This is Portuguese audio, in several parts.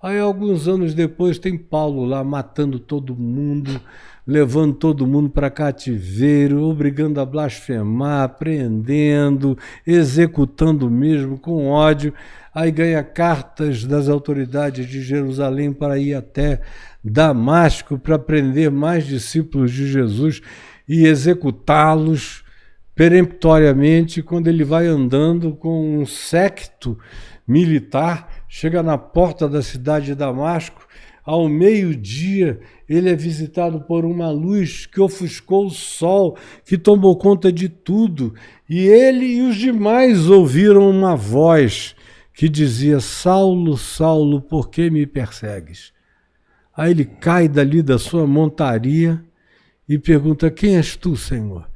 Aí, alguns anos depois, tem Paulo lá matando todo mundo, levando todo mundo para cativeiro, obrigando a blasfemar, prendendo, executando mesmo, com ódio. Aí ganha cartas das autoridades de Jerusalém para ir até Damasco para prender mais discípulos de Jesus e executá-los peremptoriamente. Quando ele vai andando com um séquito militar, chega na porta da cidade de Damasco, ao meio-dia ele é visitado por uma luz que ofuscou o sol, que tomou conta de tudo, e ele e os demais ouviram uma voz que dizia: Saulo, Saulo, por que me persegues? Aí ele cai dali da sua montaria e pergunta: quem és tu, Senhor?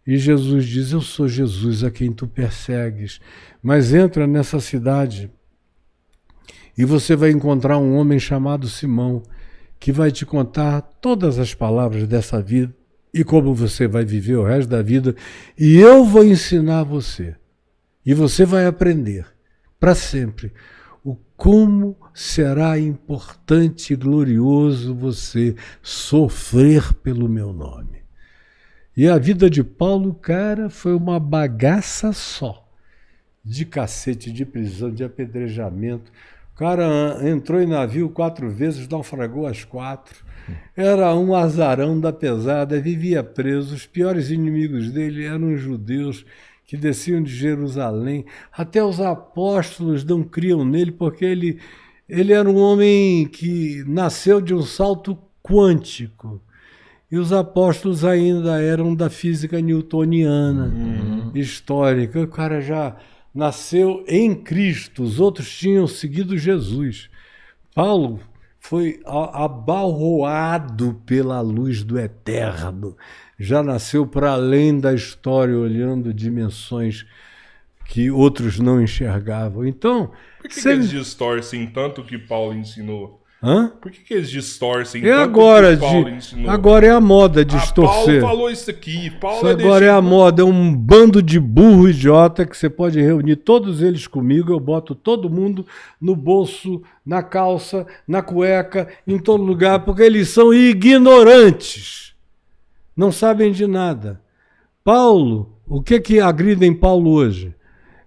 E Jesus diz: eu sou Jesus a quem tu persegues, mas entra nessa cidade e você vai encontrar um homem chamado Simão, que vai te contar todas as palavras dessa vida e como você vai viver o resto da vida, e eu vou ensinar você, e você vai aprender para sempre o como será importante e glorioso você sofrer pelo meu nome. E a vida de Paulo, cara, foi uma bagaça só, de cacete, de prisão, de apedrejamento. O cara entrou em navio 4 vezes, naufragou as 4. Era um azarão da pesada, vivia preso. Os piores inimigos dele eram os judeus que desciam de Jerusalém. Até os apóstolos não criam nele, porque ele era um homem que nasceu de um salto quântico. E os apóstolos ainda eram da física newtoniana, histórica. O cara já nasceu em Cristo, os outros tinham seguido Jesus. Paulo foi abalroado pela luz do eterno, já nasceu para além da história, olhando dimensões que outros não enxergavam. Então, por que eles distorcem tanto o que Paulo ensinou? Hã? Por que eles distorcem tanto agora, o que Paulo ensinou? Agora é a moda distorcer. Paulo falou isso aqui. Paulo agora é a moda, é um bando de burro idiota que você pode reunir todos eles comigo, eu boto todo mundo no bolso, na calça, na cueca, em todo lugar, porque eles são ignorantes. Não sabem de nada. Paulo, o que agridem Paulo hoje?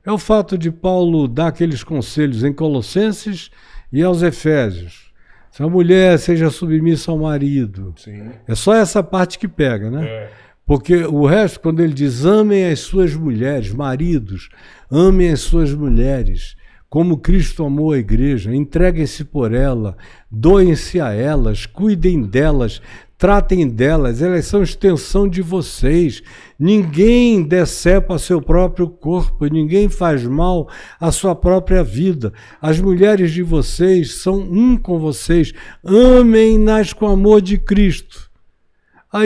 É o fato de Paulo dar aqueles conselhos em Colossenses e aos Efésios. Se a mulher seja submissa ao marido. Sim. É só essa parte que pega, né? É. Porque o resto, quando ele diz amem as suas mulheres, maridos, amem as suas mulheres, como Cristo amou a igreja, entreguem-se por ela, doem-se a elas, cuidem delas, tratem delas, elas são extensão de vocês. Ninguém decepa seu próprio corpo, ninguém faz mal à sua própria vida. As mulheres de vocês são um com vocês, amem-nas com o amor de Cristo.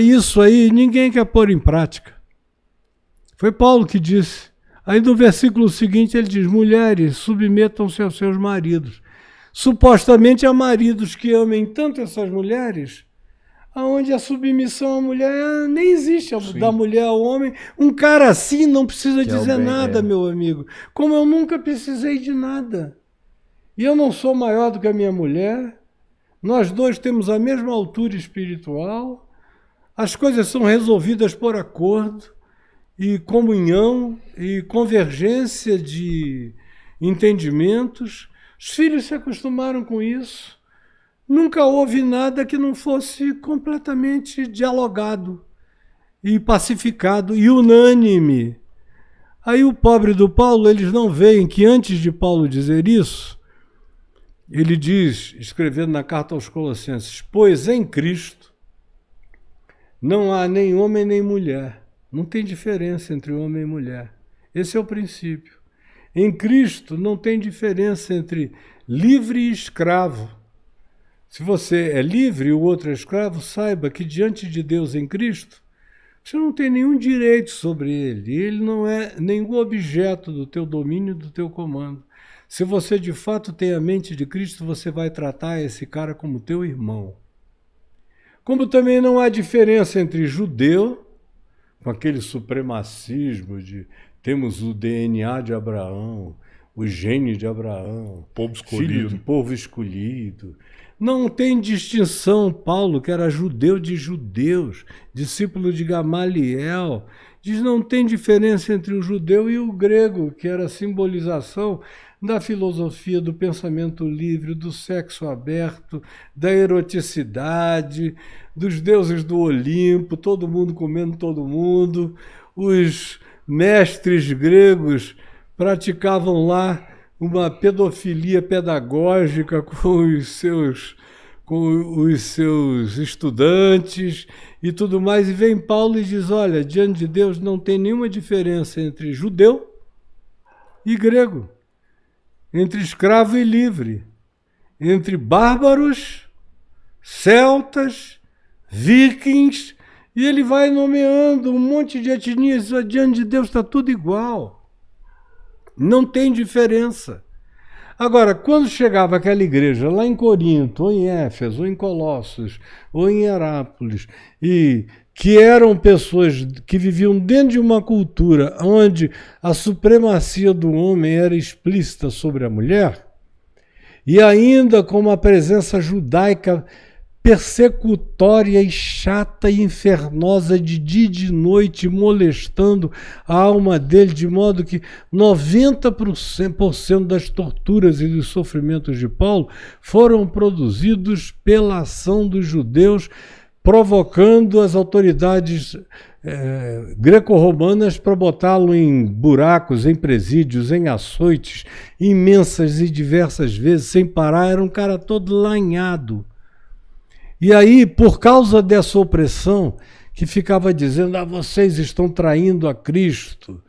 Isso aí ninguém quer pôr em prática. Foi Paulo que disse. Aí no versículo seguinte ele diz: mulheres, submetam-se aos seus maridos. Supostamente há maridos que amem tanto essas mulheres, aonde a submissão à mulher nem existe, da mulher ao homem. Um cara assim não precisa dizer nada, meu amigo. Como eu nunca precisei de nada. E eu não sou maior do que a minha mulher. Nós dois temos a mesma altura espiritual. As coisas são resolvidas por acordo e comunhão e convergência de entendimentos. Os filhos se acostumaram com isso. Nunca houve nada que não fosse completamente dialogado e pacificado e unânime. Aí o pobre do Paulo, eles não veem que antes de Paulo dizer isso, ele diz, escrevendo na carta aos Colossenses: pois em Cristo não há nem homem nem mulher. Não tem diferença entre homem e mulher. Esse é o princípio. Em Cristo não tem diferença entre livre e escravo. Se você é livre e o outro é escravo, saiba que diante de Deus em Cristo, você não tem nenhum direito sobre ele. Ele não é nenhum objeto do teu domínio, do teu comando. Se você de fato tem a mente de Cristo, você vai tratar esse cara como teu irmão. Como também não há diferença entre judeu, com aquele supremacismo de temos o DNA de Abraão, o gene de Abraão, Povo filho escolhido. do povo escolhido. Não tem distinção. Paulo, que era judeu de judeus, discípulo de Gamaliel, diz não tem diferença entre o judeu e o grego, que era a simbolização da filosofia, do pensamento livre, do sexo aberto, da eroticidade, dos deuses do Olimpo, todo mundo comendo todo mundo. Os mestres gregos praticavam lá uma pedofilia pedagógica com os seus estudantes e tudo mais. E vem Paulo e diz, olha, diante de Deus não tem nenhuma diferença entre judeu e grego, entre escravo e livre, entre bárbaros, celtas, vikings, e ele vai nomeando um monte de etnias. Diante de Deus está tudo igual. Não tem diferença. Agora, quando chegava aquela igreja lá em Corinto, ou em Éfeso, ou em Colossos, ou em Herápolis, e que eram pessoas que viviam dentro de uma cultura onde a supremacia do homem era explícita sobre a mulher, e ainda com uma presença judaica persecutória e chata e infernosa de dia e de noite, molestando a alma dele, de modo que 90% das torturas e dos sofrimentos de Paulo foram produzidos pela ação dos judeus, provocando as autoridades greco-romanas para botá-lo em buracos, em presídios, em açoites, imensas e diversas vezes, sem parar. Era um cara todo lanhado. E aí, por causa dessa opressão, que ficava dizendo, vocês estão traindo a Cristo,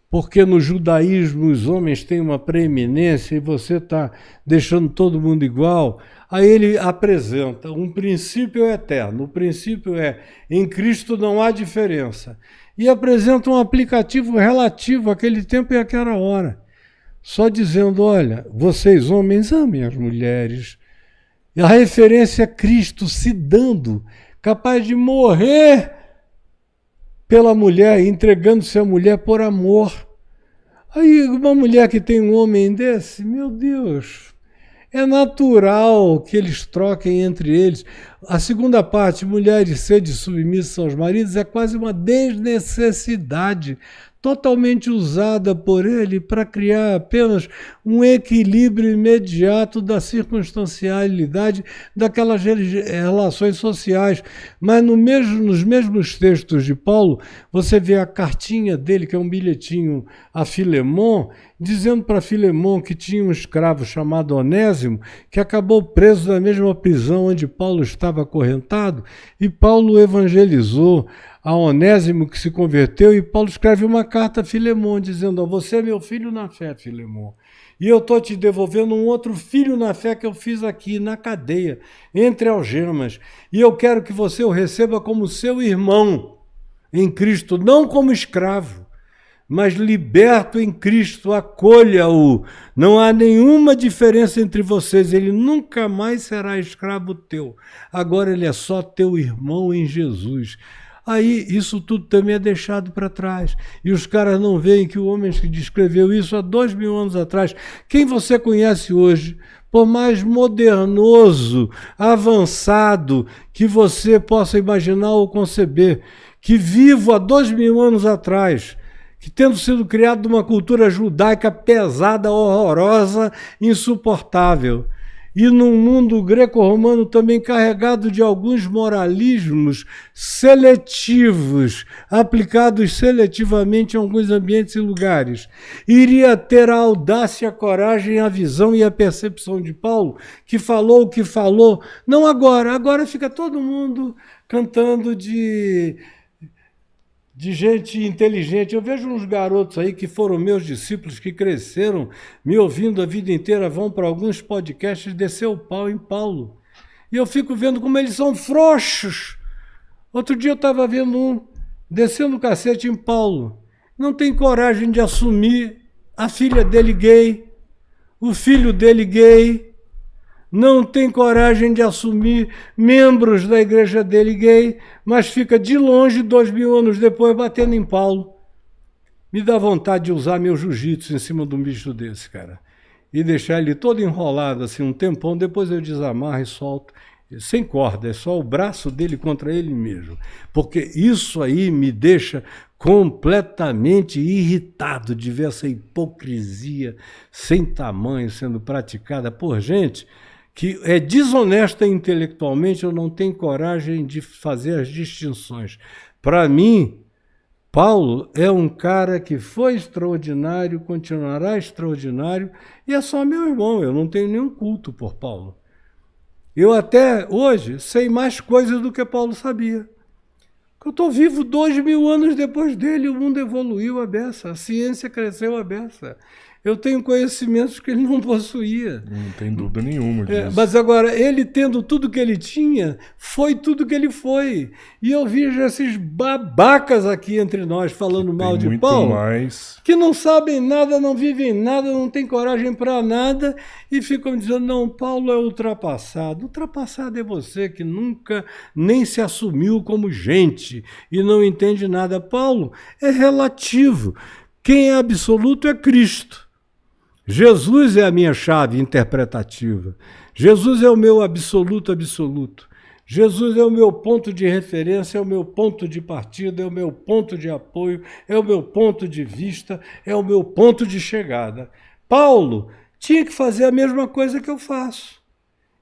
porque no judaísmo os homens têm uma preeminência e você está deixando todo mundo igual. Aí ele apresenta um princípio eterno. O princípio é, em Cristo não há diferença. E apresenta um aplicativo relativo àquele tempo e àquela hora. Só dizendo, olha, vocês homens amem as mulheres. E a referência é Cristo se dando, capaz de morrer pela mulher, entregando-se à mulher por amor. Aí uma mulher que tem um homem desse, meu Deus, é natural que eles troquem entre eles. A segunda parte, mulheres sede submissas aos maridos, é quase uma desnecessidade, totalmente usada por ele para criar apenas um equilíbrio imediato da circunstancialidade daquelas relações sociais. Mas nos mesmos textos de Paulo, você vê a cartinha dele, que é um bilhetinho a Filemon, dizendo para Filemon que tinha um escravo chamado Onésimo, que acabou preso na mesma prisão onde Paulo estava acorrentado, e Paulo evangelizou a Onésimo, que se converteu, e Paulo escreve uma carta a Filemon, dizendo, você é meu filho na fé, Filemon, e eu estou te devolvendo um outro filho na fé que eu fiz aqui, na cadeia, entre algemas, e eu quero que você o receba como seu irmão em Cristo, não como escravo, mas liberto em Cristo, acolha-o. Não há nenhuma diferença entre vocês, ele nunca mais será escravo teu, agora ele é só teu irmão em Jesus. Aí isso tudo também é deixado para trás. E os caras não veem que o homem que descreveu isso há 2000 anos atrás, quem você conhece hoje, por mais modernoso, avançado que você possa imaginar ou conceber, que vivo há 2000 anos atrás, que tendo sido criado de uma cultura judaica pesada, horrorosa, insuportável, e num mundo greco-romano também carregado de alguns moralismos seletivos, aplicados seletivamente em alguns ambientes e lugares, iria ter a audácia, a coragem, a visão e a percepção de Paulo, que falou o que falou, não agora fica todo mundo cantando de gente inteligente. Eu vejo uns garotos aí que foram meus discípulos, que cresceram me ouvindo a vida inteira, vão para alguns podcasts descer o pau em Paulo. E eu fico vendo como eles são frouxos. Outro dia eu estava vendo um descendo o cacete em Paulo. Não tem coragem de assumir a filha dele gay, o filho dele gay. Não tem coragem de assumir membros da igreja dele gay, mas fica de longe, 2000 anos depois, batendo em Paulo. Me dá vontade de usar meu jiu-jitsu em cima de um bicho desse, cara. E deixar ele todo enrolado, assim, um tempão, depois eu desamarro e solto. Sem corda, é só o braço dele contra ele mesmo. Porque isso aí me deixa completamente irritado de ver essa hipocrisia sem tamanho sendo praticada por gente que é desonesta intelectualmente ou não tem coragem de fazer as distinções. Para mim, Paulo é um cara que foi extraordinário, continuará extraordinário, e é só meu irmão, eu não tenho nenhum culto por Paulo. Eu até hoje sei mais coisas do que Paulo sabia. Eu estou vivo 2000 anos depois dele, o mundo evoluiu a beça, a ciência cresceu a beça. Eu tenho conhecimentos que ele não possuía. Não tem dúvida nenhuma disso. Mas agora, ele tendo tudo que ele tinha, foi tudo que ele foi. E eu vejo esses babacas aqui entre nós falando mal de Paulo, que não sabem nada, não vivem nada, não têm coragem para nada e ficam dizendo, não, Paulo é ultrapassado. Ultrapassado é você que nunca nem se assumiu como gente e não entende nada. Paulo é relativo. Quem é absoluto é Cristo. Jesus é a minha chave interpretativa. Jesus é o meu absoluto absoluto. Jesus é o meu ponto de referência, é o meu ponto de partida, é o meu ponto de apoio, é o meu ponto de vista, é o meu ponto de chegada. Paulo tinha que fazer a mesma coisa que eu faço.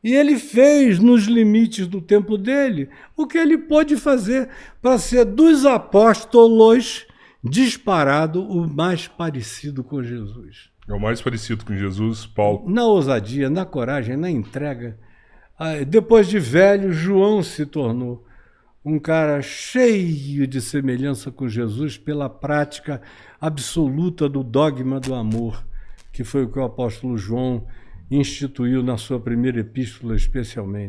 E ele fez, nos limites do tempo dele, o que ele pôde fazer para ser dos apóstolos disparado o mais parecido com Jesus. É o mais parecido com Jesus, Paulo. Na ousadia, na coragem, na entrega. Depois de velho, João se tornou um cara cheio de semelhança com Jesus pela prática absoluta do dogma do amor, que foi o que o apóstolo João instituiu na sua primeira epístola especialmente.